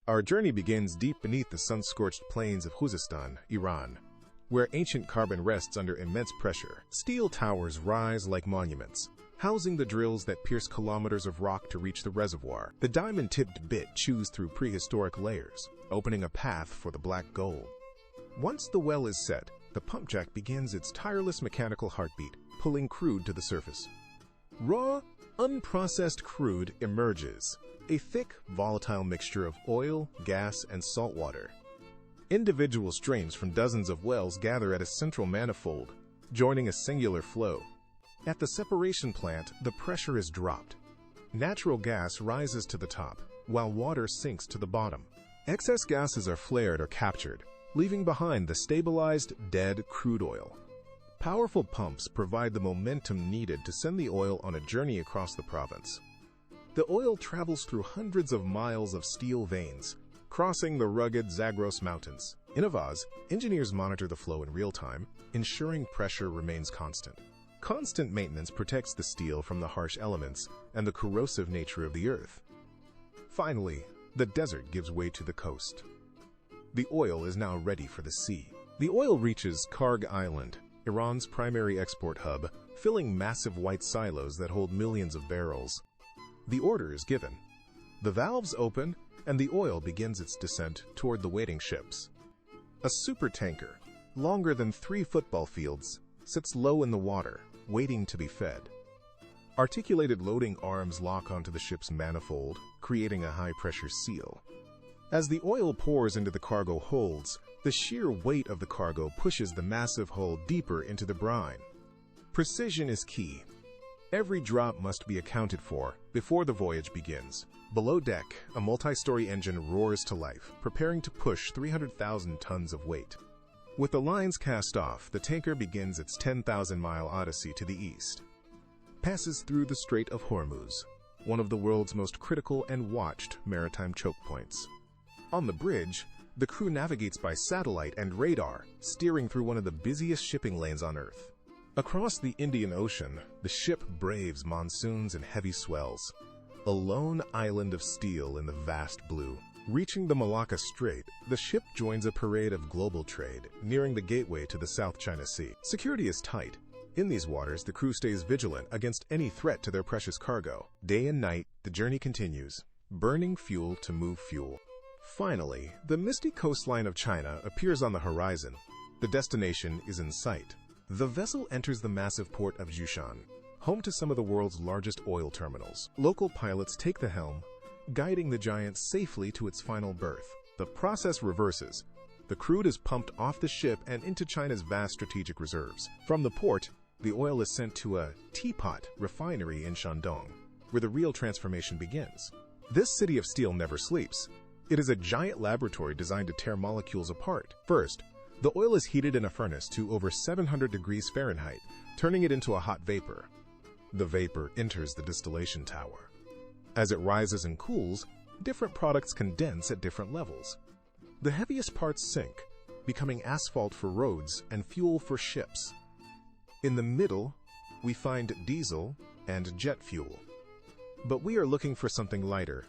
Our journey begins deep beneath the sun-scorched plains of Khuzestan, Iran, where ancient carbon rests under immense pressure. Steel towers rise like monuments, housing the drills that pierce kilometers of rock to reach the reservoir. The diamond-tipped bit chews through prehistoric layers, opening a path for the black gold. Once the well is set, the pump jack begins its tireless mechanical heartbeat, pulling crude to the surface. Raw, unprocessed crude emerges, a thick, volatile mixture of oil, gas, and salt water. Individual streams from dozens of wells gather at a central manifold, joining a singular flow. At the separation plant, the pressure is dropped. Natural gas rises to the top, while water sinks to the bottom. Excess gases are flared or captured, leaving behind the stabilized, dead crude oil. Powerful pumps provide the momentum needed to send the oil on a journey across the province. The oil travels through hundreds of miles of steel veins, crossing the rugged Zagros Mountains. In Avaz, engineers monitor the flow in real time, ensuring pressure remains constant. Constant maintenance protects the steel from the harsh elements and the corrosive nature of the earth. Finally, the desert gives way to the coast. The oil is now ready for the sea. The oil reaches Karg Island, Iran's primary export hub, filling massive white silos that hold millions of barrels. The order is given. The valves open, and the oil begins its descent toward the waiting ships. A supertanker, longer than 3 football fields, sits low in the water, waiting to be fed. Articulated loading arms lock onto the ship's manifold, creating a high-pressure seal. As the oil pours into the cargo holds, the sheer weight of the cargo pushes the massive hull deeper into the brine. Precision is key. Every drop must be accounted for before the voyage begins. Below deck, a multi-story engine roars to life, preparing to push 300,000 tons of weight. With the lines cast off, the tanker begins its 10,000-mile odyssey to the east. Passes through the Strait of Hormuz, one of the world's most critical and watched maritime choke points. On the bridge, the crew navigates by satellite and radar, steering through one of the busiest shipping lanes on Earth. Across the Indian Ocean, the ship braves monsoons and heavy swells, a lone island of steel in the vast blue. Reaching the Malacca Strait, the ship joins a parade of global trade, nearing the gateway to the South China Sea. Security is tight. In these waters, the crew stays vigilant against any threat to their precious cargo. Day and night, the journey continues, burning fuel to move fuel. Finally, the misty coastline of China appears on the horizon. The destination is in sight. The vessel enters the massive port of Jushan, home to some of the world's largest oil terminals. Local pilots take the helm, guiding the giant safely to its final berth. The process reverses. The crude is pumped off the ship and into China's vast strategic reserves. From the port, the oil is sent to a teapot refinery in Shandong, where the real transformation begins. This city of steel never sleeps. It is a giant laboratory designed to tear molecules apart. First, the oil is heated in a furnace to over 700 degrees Fahrenheit, turning it into a hot vapor. The vapor enters the distillation tower. As it rises and cools, different products condense at different levels. The heaviest parts sink, becoming asphalt for roads and fuel for ships. In the middle, we find diesel and jet fuel. But we are looking for something lighter.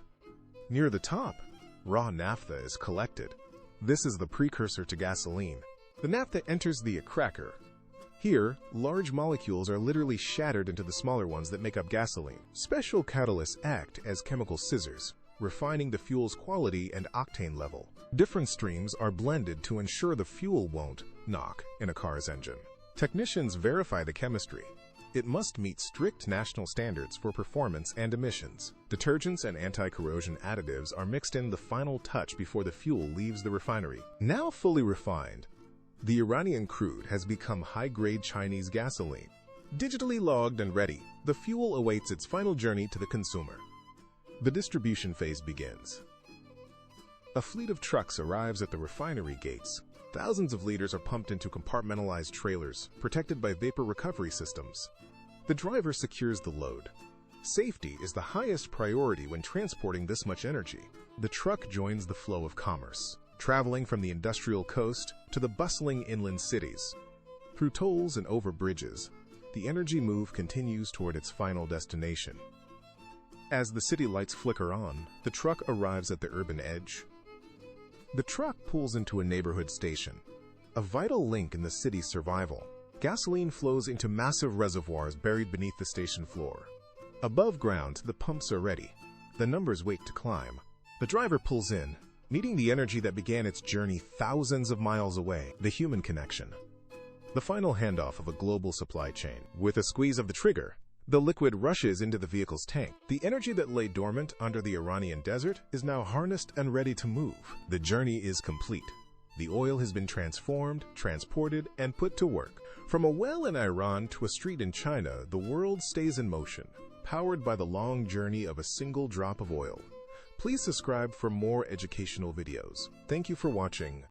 Near the top, raw naphtha is collected. This is the precursor to gasoline. The naphtha enters the cracker. Here, large molecules are literally shattered into the smaller ones that make up gasoline. Special catalysts act as chemical scissors, refining the fuel's quality and octane level. Different streams are blended to ensure the fuel won't knock in a car's engine. Technicians verify the chemistry. It must meet strict national standards for performance and emissions. Detergents and anti-corrosion additives are mixed in the final touch before the fuel leaves the refinery. Now fully refined, the Iranian crude has become high-grade Chinese gasoline. Digitally logged and ready, the fuel awaits its final journey to the consumer. The distribution phase begins. A fleet of trucks arrives at the refinery gates. Thousands of liters are pumped into compartmentalized trailers, protected by vapor recovery systems. The driver secures the load. Safety is the highest priority when transporting this much energy. The truck joins the flow of commerce, traveling from the industrial coast to the bustling inland cities. Through tolls and over bridges, the energy move continues toward its final destination. As the city lights flicker on, the truck arrives at the urban edge. The truck pulls into a neighborhood station, a vital link in the city's survival. Gasoline flows into massive reservoirs buried beneath the station floor. Above ground, the pumps are ready. The numbers wait to climb. The driver pulls in, meeting the energy that began its journey thousands of miles away, the human connection. The final handoff of a global supply chain. With a squeeze of the trigger, the liquid rushes into the vehicle's tank. The energy that lay dormant under the Iranian desert is now harnessed and ready to move. The journey is complete. The oil has been transformed, transported, and put to work. From a well in Iran to a street in China, the world stays in motion, powered by the long journey of a single drop of oil. Please subscribe for more educational videos. Thank you for watching.